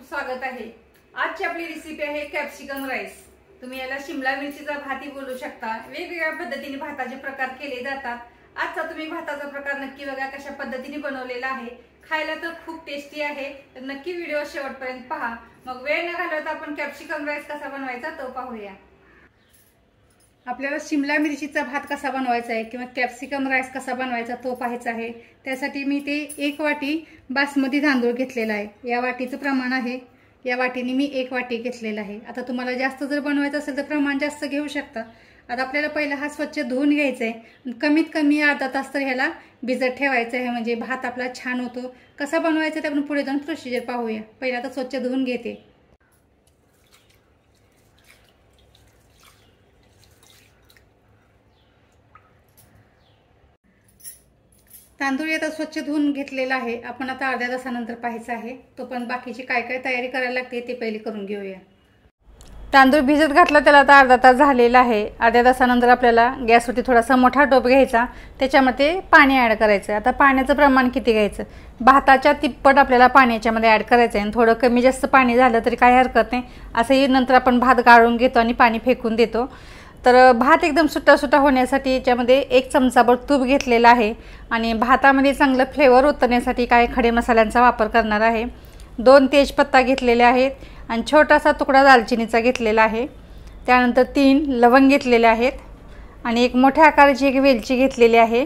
खूप स्वागत आहे। आजची आपली रेसिपी आहे कॅप्सिकम राईस। तुम्ही याला शिमला मिरचीचा भातही बोलू शकता। वेगवेगळ्या पद्धतीने भाताचे प्रकार केले जातात। आजचा तुम्ही भाताचा प्रकार नक्की बघा कशा पद्धतीने बनवलेला आहे। खायला तर खूप टेस्टी आहे, तर नक्की व्हिडिओ शेवटपर्यंत पहा। मग वेळ न घालवता आपण कॅप्सिकम राईस कसा बनवायचा तो पाहूया। आपल्याला शिमला मिरचीचा भात कसा बनवायचा आहे किंवा कॅप्सिकम राईस कसा बनवायचा तो पाहायचा आहे। त्यासाठी मी ते 1 वाटी बासमती तांदूळ घेतलेला आहे। या वाटीचं प्रमाण आहे, या वाटीने मी 1 वाटी घेतलेला आहे। आता तुम्हाला जास्त जर बनवायचं असेल तर प्रमाण जास्त घेऊ शकता। आता आपल्याला पहिला हा स्वच्छ धुवून घ्यायचा आहे। कमीत कमी अर्धा तास तर ह्याला भिजत ठेवायचं आहे, म्हणजे भात आपला छान होतो। कसा बनवायचा ते आपण पुढे जाऊन प्रोसिजर पाहूया। पहिला आता स्वच्छ धुवून घेते। तांदूळ आता स्वच्छ धुवून घेतलेला आहे। आपण आता अर्ध्या तासानंतर पाहायचं आहे। तो पण बाकीची काय काय तयारी करायला लागते ते पहिले करून घेऊया। तांदूळ भिजत घातला त्याला आता अर्धा तास झालेला आहे। अर्ध्या तासानंतर आपल्याला गॅसवरती थोडासा मोठा टोप घ्यायचा, त्याच्यामध्ये पाणी ॲड करायचं। आता पाण्याचं प्रमाण किती घ्यायचं, भाताच्या तिप्पट आपल्याला पाणी याच्यामध्ये ॲड करायचं आहे। थोडं कमी जास्त पाणी झालं तरी काही हरकत नाही। असंही नंतर आपण भात गाळून घेतो आणि पाणी फेकून देतो। तर भात एकदम सुट्टा सुट्टा होण्यासाठी याच्यामध्ये 1 चमचाभर तूप घेतलेला आहे आणि भातामध्ये चांगलं फ्लेवर उतरण्यासाठी काही खडे मसाल्यांचा वापर करणार आहे। 2 तेजपत्ता घेतलेले आहेत आणि छोटासा तुकडा दालचिनीचा घेतलेला आहे। त्यानंतर 3 लवंग घेतलेले आहेत आणि 1 मोठ्या आकाराची 1 वेलची घेतलेली आहे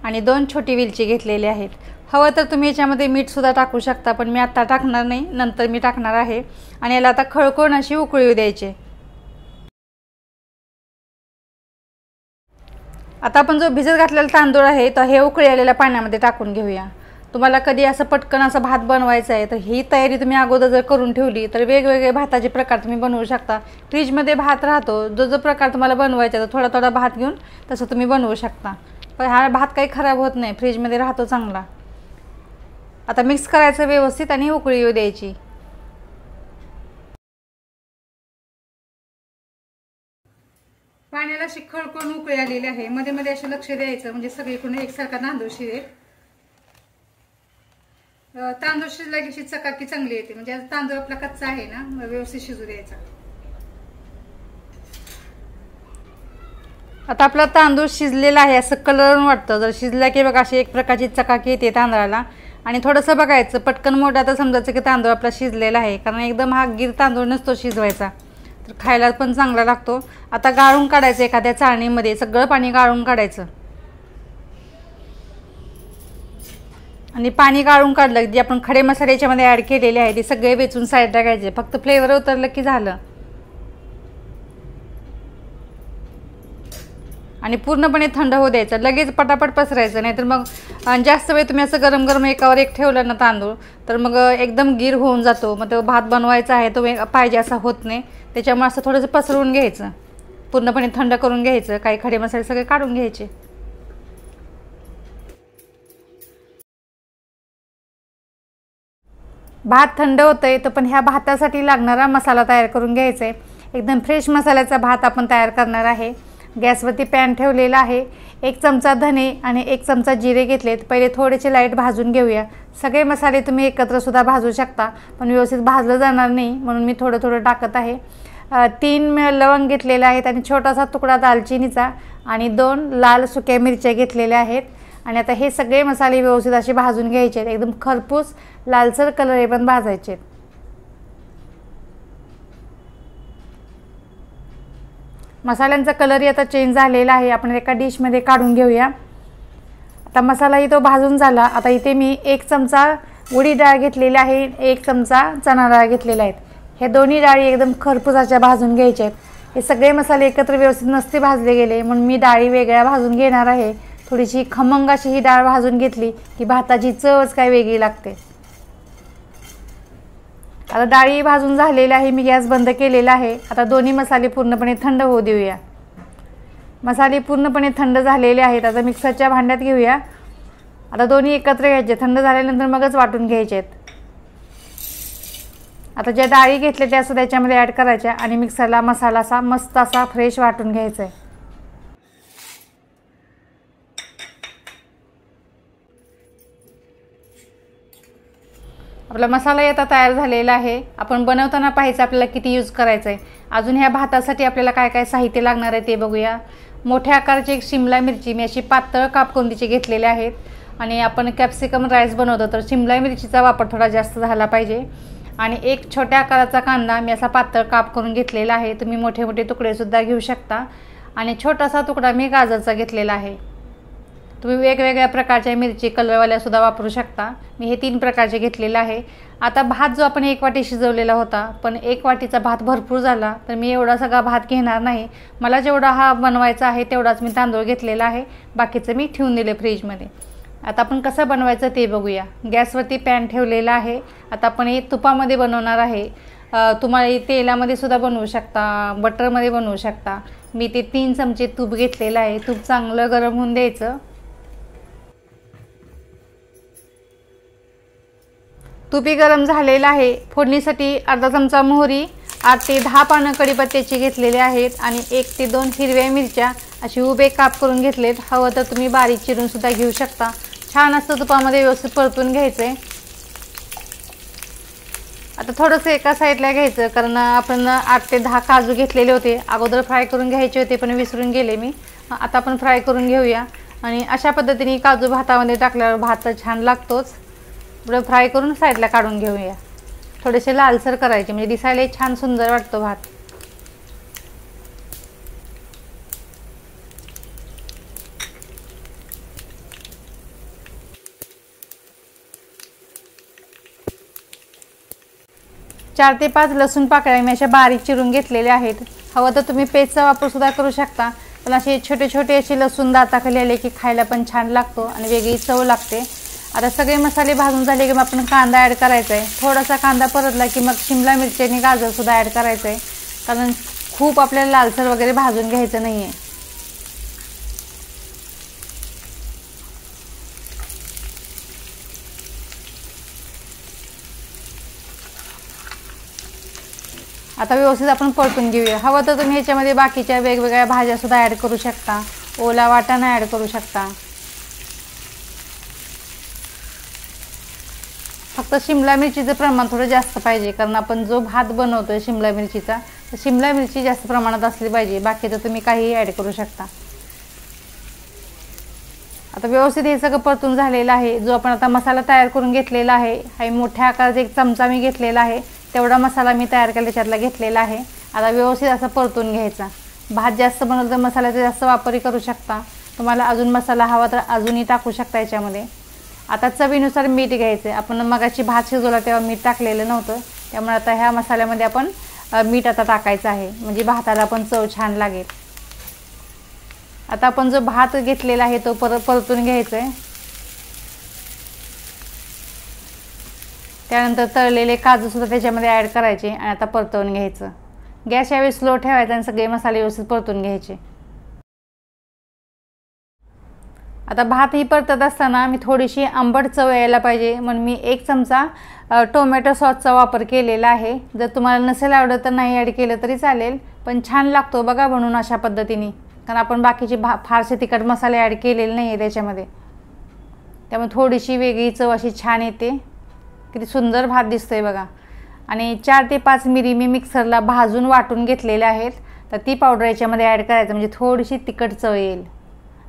आणि 2 छोटी वेलची घेतलेली आहेत। हवं तर तुम्ही याच्यामध्ये मीठसुद्धा टाकू शकता, पण मी आत्ता टाकणार नाही, नंतर मी टाकणार आहे। आणि याला आता खळखळून अशी उकळी द्यायची। आता आपण जो भिजत घातलेला तांदूळ आहे तो हे उकळी आलेल्या पाण्यामध्ये टाकून घेऊया। तुम्हाला कधी असं पटकन असं भात बनवायचा आहे तर ही तयारी तुम्ही अगोदर जर करून ठेवली तर वेगवेगळे भाताचे प्रकार तुम्ही बनवू शकता। फ्रीजमध्ये भात राहतो, जो जो प्रकार तुम्हाला बनवायचा तर थोडा थोडा भात घेऊन तसं तुम्ही बनवू शकता। पण हा भात काही खराब होत नाही, फ्रीजमध्ये राहतो चांगला। आता मिक्स करायचं व्यवस्थित आणि उकळी येऊ द्यायची। पाण्याला अशी खळखळून उकळी आलेली आहे। मध्ये मध्ये असं लक्ष द्यायचं, म्हणजे सगळीकडून एकसारखा तांदूळ शिजेल। तांदूळ शिजला की चकाकी चांगली येते, म्हणजे तांदूळ आपला कच्चा आहे ना, व्यवस्थित शिजू द्यायचा। आता आपला तांदूळ शिजलेला आहे असं कलरून वाटतं। जर शिजला की बघा अशी एक प्रकारची चकाकी येते तांदळाला। आणि थोडंसं बघायचं, पटकन मोठा तर समजायचं की तांदूळ आपला शिजलेला आहे, कारण एकदम हा गिर तांदूळ नसतो शिजवायचा, तर खायला पण चांगला लागतो। आता गाळून काढायचं एखाद्या चाळणीमध्ये, सगळं पाणी गाळून काढायचं। आणि पाणी गाळून काढलं जे आपण खडे मसाले याच्यामध्ये ॲड केलेले आहे ते सगळे वेचून साईड टाकायचे, फक्त फ्लेवर उतरलं की झालं। आणि पूर्णपणे थंड होऊ द्यायचं, लगेच पटापट पसरायचं, नाहीतर मग जास्त वेळ तुम्ही असं गरम गरम एकावर एक ठेवलं ना तांदूळ तर मग एकदम गिर होऊन जातो। मग तो भात बनवायचा आहे तो पाहिजे असा होत नाही। त्याच्यामुळे असं थोडंसं पसरवून घ्यायचं, पूर्णपणे थंड करून घ्यायचं, काही खडे मसाले सगळे काढून घ्यायचे। भात थंड होतंय तर पण ह्या भातासाठी लागणारा मसाला तयार करून घ्यायचा आहे। एकदम फ्रेश मसाल्याचा भात आपण तयार करणार आहे। गॅसवरती पॅन ठेवलेला आहे। 1 चमचा धने आणि 1 चमचा जिरे घेतलेत। पहिले थोडेसे लाईट भाजून घेऊया। सगळे मसाले तुम्ही एकत्र सुद्धा भाजू शकता, पण व्यवस्थित भाजलं जाणार नाही म्हणून मी थोडं थोडं टाकत आहे। 3 लवंग घेतलेले आहेत आणि छोटासा तुकडा दालचिनीचा आणि 2 लाल सुक्या मिरच्या घेतलेल्या आहेत। आणि आता हे सगळे मसाले व्यवस्थित असे भाजून घ्यायचे आहेत, एकदम खरपूस लालसर कलर हे पण भाजायचे। मसाल्यांचा कलरही आता चेंज झालेला आहे। आपण एका डिशमध्ये काढून घेऊया। आता मसालाही तो भाजून झाला। आता इथे मी 1 चमचा उडीद डाळ घेतलेली आहे, 1 चमचा चणा डाळ घेतलेल्या आहेत। हे दोन्ही डाळी एकदम खरपूस अशा भाजून घ्यायच्या आहेत। हे सगळे मसाले एकत्र व्यवस्थित नसते भाजले गेले म्हणून मी डाळी वेगळ्या भाजून घेणार आहे। थोडीशी खमंग अशी ही डाळ भाजून घेतली की भाताची चवच काय वेगळी लागते। आता डाळी भाजून झालेली आहे, मी गॅस बंद केलेला आहे। आता दोन्ही मसाले पूर्णपणे थंड होऊ देऊया। मसाले पूर्णपणे थंड झालेले आहेत। आता मिक्सरच्या भांड्यात घेऊया। आता दोन्ही एकत्र घ्यायचे, थंड झाल्यानंतर मगच वाटून घ्यायचे आहेत। आता ज्या डाळी घेतल्या त्या सुद्धा याच्यामध्ये ॲड करायच्या आणि मिक्सरला मसाला असा मस्त असा फ्रेश वाटून घ्यायचा आहे। आपला आपला मसाला आता तयार झालेला आहे. आपण बनवताना पाहायचं आपल्याला किती यूज करायचं आहे. अजून ह्या भातासाठी आपल्याला काय काय साहित्य लागणार आहे ते बघूया. मोठ्या आकाराची एक शिमला मिरची मी अशी पातळ काप करून तिचे घेतलेले आहेत. आणि आपण कॅप्सिकम राईस बनवतो तर शिमला मिरचीचा वापर थोडा जास्त झाला पाहिजे. आणि एक छोट्या आकाराचा कांदा मी असा पातळ काप करून घेतलेला आहे. तुम्ही मोठे मोठे तुकडे सुद्धा घेऊ शकता. आणि छोटासा तुकडा मी गाजरचा घेतलेला आहे. तुम्ही वेगवेगळ्या प्रकारच्या मिरची कलरवाल्या सुद्धा वापरू शकता. मी हे 3 प्रकारचे घेतलेले आहे. आता भात जो आपण 1 वाटी शिजवलेला होता, पण 1 वाटीचा भात भरपूर झाला तर मी एवढा सगळा भात घेणार नाही. मला जेवढा हा बनवायचा आहे तेवढाच मी तांदूळ घेतलेला आहे. बाकीचं मी ठेवून दिले फ्रीजमध्ये. आता आपण कसं बनवायचं ते बघूया. गॅसवरती पॅन ठेवलेला आहे. आता आपण हे तुपामध्ये बनवणार आहे. तुम्हाला तेलामध्ये सुद्धा बनवू शकता, बटरमध्ये बनवू शकता. मी ते 3 चमचे तूप घेतलेलं आहे. तूप चांगलं गरम होऊन द्यायचं. तुपी गरम झालेलं आहे. फोडणीसाठी अर्धा चमचा मोहरी, 8 ते 10 पानं कढीपत्त्याची घेतलेले आहेत आणि 1 ते 2 हिरव्या मिरच्या अशी उभे काप करून घेतलेत. हवं तर तुम्ही बारीक चिरून सुद्धा घेऊ शकता. छान असतं तुपामध्ये व्यवस्थित परतून घ्यायचं आहे. आता थोडंसं एका साईडला घ्यायचं कारण आपण 8 ते 10 काजू घेतलेले होते. अगोदर फ्राय करून घ्यायचे होते पण विसरून गेले मी. आता आपण फ्राय करून घेऊया. आणि अशा पद्धतीने काजू भातामध्ये टाकल्यावर भात छान लागतोच. थोडं फ्राय करून साईडला काढून घेऊया. थोडेसे लालसर करायचे म्हणजे दिसायला छान सुंदर वाटतो भात. चार ते 5 लसूण पाकळ्या मी अशा बारीक चिरून घेतलेल्या आहेत. हवं तर तुम्ही पेस्टचा वापर सुद्धा करू शकता. पण असे छोटे छोटे असे लसूण दाताखाली आले की खायला पण छान लागतो आणि वेगळी चव लागते. आता सगळे मसाले भाजून झाले की मग आपण कांदा ॲड करायचा आहे. थोडासा कांदा परतला की मग शिमला मिरची आणि गाजर सुद्धा ॲड करायचं आहे. कारण खूप आपल्याला लालसर वगैरे भाजून घ्यायचं नाही आहे. आता व्यवस्थित आपण परतून घेऊया. हवं तर तुम्ही ह्याच्यामध्ये बाकीच्या वेगवेगळ्या भाज्या सुद्धा ॲड करू शकता. ओला वाटाणा ॲड करू शकता. फक्त शिमला मिरचीचं प्रमाण थोडं जास्त पाहिजे कारण आपण जो भात बनवतोय शिमला मिरचीचा तर शिमला मिरची जास्त प्रमाणात असली पाहिजे. बाकी तर तुम्ही काहीही ॲड करू शकता. आता व्यवस्थित हे सगळं परतून झालेलं आहे. जो आपण आता मसाला तयार करून घेतलेला आहे, हा मोठ्या आकाराचा 1 चमचा मी घेतलेला आहे. तेवढा मसाला मी तयार केला त्याच्यातला घेतलेला आहे. आता व्यवस्थित असं परतून घ्यायचा. भात जास्त बनवलं तर मसाल्याचा जास्त वापरही करू शकता. तुम्हाला अजून मसाला हवा तर अजूनही टाकू शकता याच्यामध्ये. आता चवीनुसार मीठ घ्यायचं. आपण मगाशी भात शिजवला तेव्हा मीठ टाकलेलं नव्हतं, त्यामुळे आता ह्या मसाल्यामध्ये आपण मीठ आता टाकायचं आहे म्हणजे भाताला पण चव छान लागेल. आता आपण जो भात घेतलेला आहे तो परतून घ्यायचा आहे. त्यानंतर तळलेले काजू सुद्धा त्याच्यामध्ये ॲड करायचे आणि आता परतवून घ्यायचं. गॅस यावेळी स्लो ठेवायचा आणि सगळे मसाले व्यवस्थित परतून घ्यायचे. आता भात ही परतत असताना मी थोडीशी आंबट चव यायला पाहिजे म्हणून मी 1 चमचा टोमॅटो सॉसचा वापर केलेला आहे. जर तुम्हाला नसेल आवडत तर नाही ॲड केलं तरी चालेल, पण छान लागतो बघा बनवून अशा पद्धतीने. कारण आपण बाकीचे फारसे तिखट मसाले ॲड केलेले नाही आहे त्याच्यामध्ये, त्यामुळे थोडीशी वेगळी चव अशी छान येते. किती सुंदर भात दिसतोय बघा. आणि 4 ते 5 मिरी मी मिक्सरला भाजून वाटून घेतलेल्या आहेत. तर ती पावडर याच्यामध्ये ॲड करायचं म्हणजे थोडीशी तिखट चव येईल.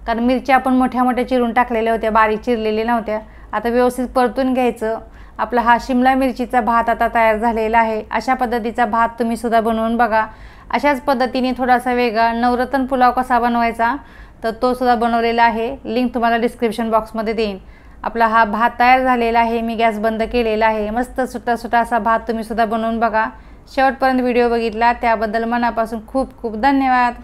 कारण मिरच्या आपण मोठ्या मोठ्या चिरून टाकलेल्या होत्या, बारीक चिरलेल्या नव्हत्या. आता व्यवस्थित परतून घ्यायचं. आपला हा शिमला मिरचीचा भात आता तयार झालेला आहे. अशा पद्धतीचा भात तुम्ही सुद्धा बनवून बघा. अशाच पद्धतीने थोडासा वेगळा नवरत्न पुलाव कसा बनवायचा तर तो सुद्धा बनवलेला आहे. लिंक तुम्हाला डिस्क्रिप्शन बॉक्समध्ये देईन. आपला हा भात तयार झालेला आहे. मी गॅस बंद केलेला आहे. मस्त सुट्टा सुट्टा असा भात तुम्ही सुद्धा बनवून बघा. शेवटपर्यंत व्हिडिओ बघितला त्याबद्दल मनापासून खूप खूप धन्यवाद.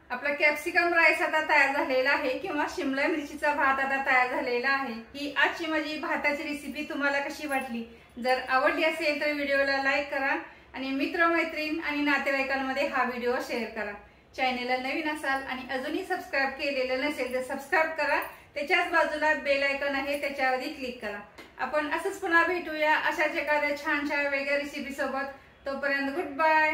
आपला कॅप्सिकम राईस आता तयार झालेला आहे किंवा शिमला मिरचीचा भात आता तयार झालेला आहे. ही आजची माझी भाताची रेसिपी तुम्हाला कशी वाटली? जर आवडली असेल तर व्हिडिओला लाईक करा आणि मित्रमैत्रीण आणि नातेवाईकांमध्ये हा व्हिडिओ शेअर करा. चॅनलला नवीन असाल आणि अजूनही सबस्क्राइब केलेलं नसेल तर सबस्क्राइब करा. त्याच्याच बाजूला बेल आयकॉन आहे त्याच्यावरही क्लिक करा. आपण असंच पुन्हा भेटूया अशाच एखाद्या छानशा वेगळ्या रेसिपी सोबत. तोपर्यंत गुड बाय.